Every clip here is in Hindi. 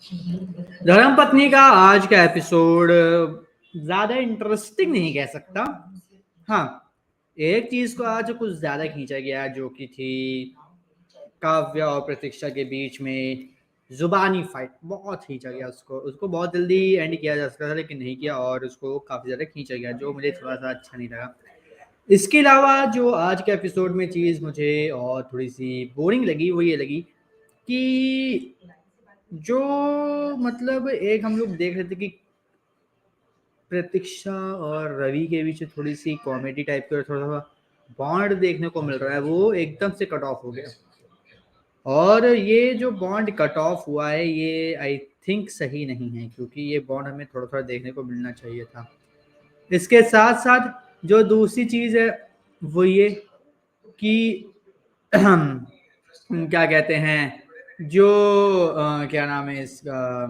धर्मपत्नी का आज का एपिसोड ज्यादा इंटरेस्टिंग नहीं कह सकता। हाँ, एक चीज को आज कुछ ज्यादा खींचा गया जो कि थी काव्य और प्रतीक्षा के बीच में जुबानी फाइट। बहुत खींचा गया उसको उसको बहुत जल्दी एंड किया जा सकता था लेकिन नहीं किया और उसको काफी ज्यादा खींचा गया जो मुझे थोड़ा सा अच्छा नहीं लगा। इसके अलावा जो आज के एपिसोड में चीज मुझे और थोड़ी सी बोरिंग लगी वो ये लगी कि जो मतलब एक हम लोग देख रहे थे कि प्रतीक्षा और रवि के बीच थोड़ी सी कॉमेडी टाइप का थोड़ा सा बॉन्ड देखने को मिल रहा है, वो एकदम से कट ऑफ हो गया। और ये जो बॉन्ड कट ऑफ हुआ है ये आई थिंक सही नहीं है, क्योंकि ये बॉन्ड हमें थोड़ा थोड़ा देखने को मिलना चाहिए था। इसके साथ साथ जो दूसरी चीज है वो ये कि क्या कहते हैं, जो क्या नाम है इसका,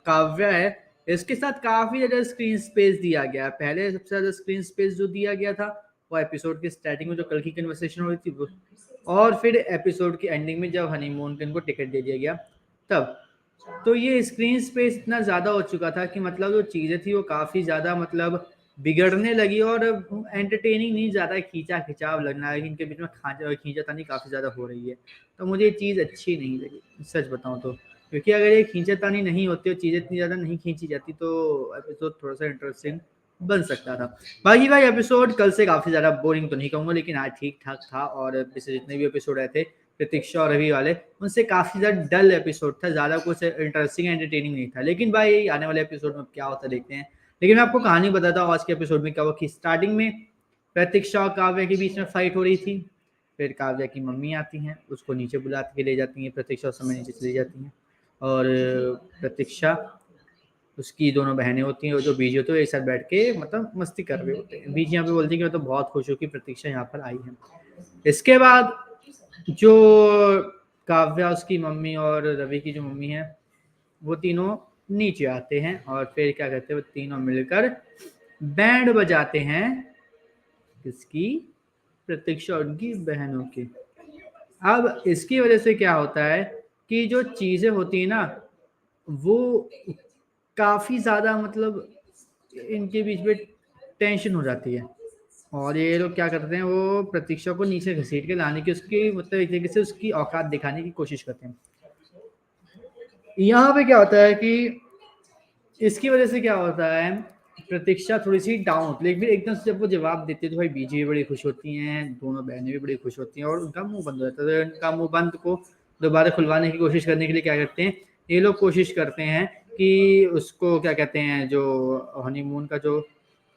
काव्य है, इसके साथ काफी ज्यादा स्क्रीन स्पेस दिया गया। पहले सबसे ज्यादा स्क्रीन स्पेस जो दिया गया था वो एपिसोड की स्टार्टिंग में जो कल की कन्वर्सेशन हो रही थी वो, और फिर एपिसोड की एंडिंग में जब हनीमून के इनको टिकट दे दिया गया तब। तो ये स्क्रीन स्पेस इतना ज्यादा हो चुका था कि मतलब जो चीजें थी वो काफी ज्यादा मतलब बिगड़ने लगी और एंटरटेनिंग नहीं, ज्यादा खींचा खिंचाव लगना है, इनके बीच में खींचातानी काफी ज्यादा हो रही है। तो मुझे ये चीज अच्छी नहीं लगी सच बताऊं तो, क्योंकि अगर ये खींचातानी नहीं होती और चीजें इतनी ज्यादा नहीं खींची जाती तो एपिसोड थोड़ा सा इंटरेस्टिंग बन सकता था। बाकी भाई एपिसोड कल से काफी ज्यादा बोरिंग तो नहीं कहूंगा लेकिन आज ठीक ठाक था, और पिछले जितने भी एपिसोड आए थे प्रतीक्षा और रवि वाले उनसे काफी ज्यादा डल एपिसोड था, ज्यादा कुछ इंटरेस्टिंग एंटरटेनिंग नहीं था। लेकिन भाई आने वाले एपिसोड में क्या होता देखते हैं। लेकिन मैं आपको कहानी बताता हूँ आज के एपिसोड में क्या हुआ कि स्टार्टिंग में प्रतीक्षा और काव्य के बीच में फाइट हो रही थी। फिर काव्य की मम्मी आती हैं, उसको नीचे बुला के ले जाती हैं, प्रतीक्षा उस समय नीचे चली जाती हैं। और प्रतीक्षा, उसकी दोनों बहनें होती हैं और जो बीजी होते हैं एक साथ बैठ के मतलब मस्ती कर रहे होते हैं। बीजी यहाँ पे बोलती है कि मैं तो बहुत खुश हूँ कि प्रतीक्षा यहाँ पर आई है। इसके बाद जो काव्या, उसकी मम्मी और रवि की जो मम्मी है, वो तीनों नीचे आते हैं और फिर क्या कहते हैं, वो तीनों मिलकर बैंड बजाते हैं। किसकी? प्रतीक्षा और उनकी बहनों की। अब इसकी वजह से क्या होता है कि जो चीजें होती है ना वो काफी ज्यादा मतलब इनके बीच में टेंशन हो जाती है। और ये लोग क्या करते हैं, वो प्रतीक्षा को नीचे घसीट के लाने की, उसकी मतलब एक तरीके से उसकी औकात दिखाने की कोशिश करते हैं। यहाँ पे क्या होता है कि इसकी वजह से क्या होता है, प्रतीक्षा थोड़ी सी डाउन होती है, लेकिन एकदम से जब वो जवाब देते हैं तो भाई बीजी भी बड़ी खुश होती हैं, दोनों बहनें भी बड़ी खुश होती हैं और उनका मुंह बंद हो जाता है। तो उनका मुंह बंद को दोबारा खुलवाने की कोशिश करने के लिए क्या करते हैं, ये लोग कोशिश करते हैं कि उसको क्या कहते हैं, जो हनीमून का जो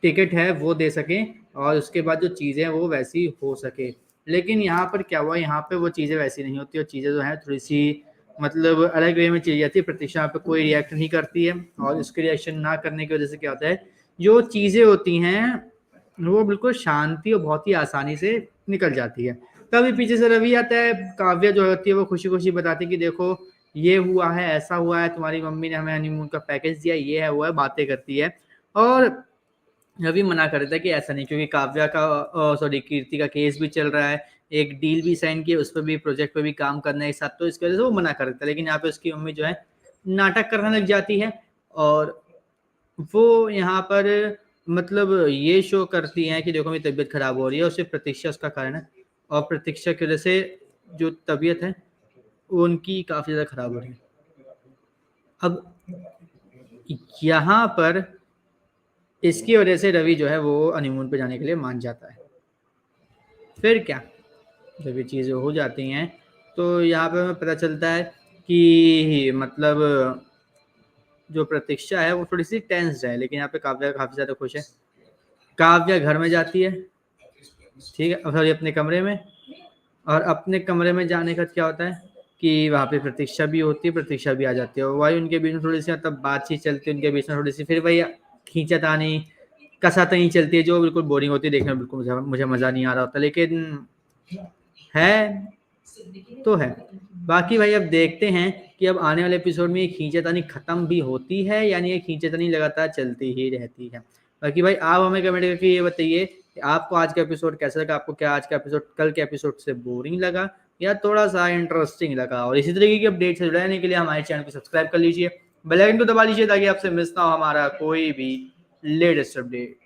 टिकट है वो दे सकें और उसके बाद जो चीज़ें हैं वो वैसी हो सके। लेकिन यहाँ पर क्या हुआ, यहाँ पे वो चीज़ें वैसी नहीं होती और चीज़ें जो हैं थोड़ी सी मतलब अलग वे में चली जाती है। प्रतीक्षा यहाँ पे कोई रिएक्ट नहीं करती है और उसके रिएक्शन ना करने की वजह से क्या होता है, जो चीज़ें होती हैं वो बिल्कुल शांति और बहुत ही आसानी से निकल जाती है। तभी पीछे से रवि आता है, काव्या जो होती है वो खुशी खुशी बताती है कि देखो ये हुआ है, ऐसा हुआ है, तुम्हारी मम्मी ने हमें हनीमून का पैकेज दिया, ये है वो है, बातें करती है। और रवि मना कर देता है कि ऐसा नहीं, क्योंकि काव्या का सॉरी कीर्ति का केस भी चल रहा है, एक डील भी साइन की, उस पर भी प्रोजेक्ट पे भी काम करना है एक साथ, तो इसकी वजह से वो मना कर देता है। लेकिन यहाँ पे उसकी मम्मी जो है नाटक करने लग जाती है और वो यहाँ पर मतलब ये शो करती हैं कि देखो मेरी तबीयत खराब हो रही है और सिर्फ प्रतीक्षा उसका कारण है, और प्रतीक्षा की वजह से जो तबीयत है वो उनकी काफी ज्यादा खराब हो रही है। अब यहाँ पर इसकी वजह से रवि जो है वो हनीमून पे जाने के लिए मान जाता है। फिर क्या, जब ये चीज़ें हो जाती हैं तो यहाँ पे हमें पता चलता है कि मतलब जो प्रतीक्षा है वो थोड़ी सी टेंस्ड है, लेकिन यहाँ पे काव्या काफ़ी ज़्यादा खुश है। काव्या घर में जाती है, ठीक है, सॉरी अपने कमरे में, और अपने कमरे में जाने का क्या होता है कि वहाँ पे प्रतीक्षा भी होती है, प्रतीक्षा भी आ जाती है और वही उनके बीच में थोड़ी सी मतलब बातचीत चलती है, उनके बीच में थोड़ी सी फिर वही खींचातानी कसातानी चलती है जो बिल्कुल बोरिंग होती है, देखने में बिल्कुल मुझे मज़ा नहीं आ रहा होता, लेकिन है तो है। बाकी भाई अब देखते हैं कि अब आने वाले एपिसोड में ये खींचातानी खत्म भी होती है यानी ये खींचातानी लगातार चलती ही रहती है। बाकी भाई आप हमें कमेंट करके ये बताइए कि आपको आज का एपिसोड कैसा लगा, आपको क्या आज का एपिसोड कल के एपिसोड से बोरिंग लगा या थोड़ा सा इंटरेस्टिंग लगा। और इसी तरीके की अपडेट से जुड़ने के लिए हमारे चैनल को सब्सक्राइब कर लीजिए बेल आइकन को दबा लीजिए ताकि आपसे मिस ना हो हमारा कोई भी लेटेस्ट अपडेट।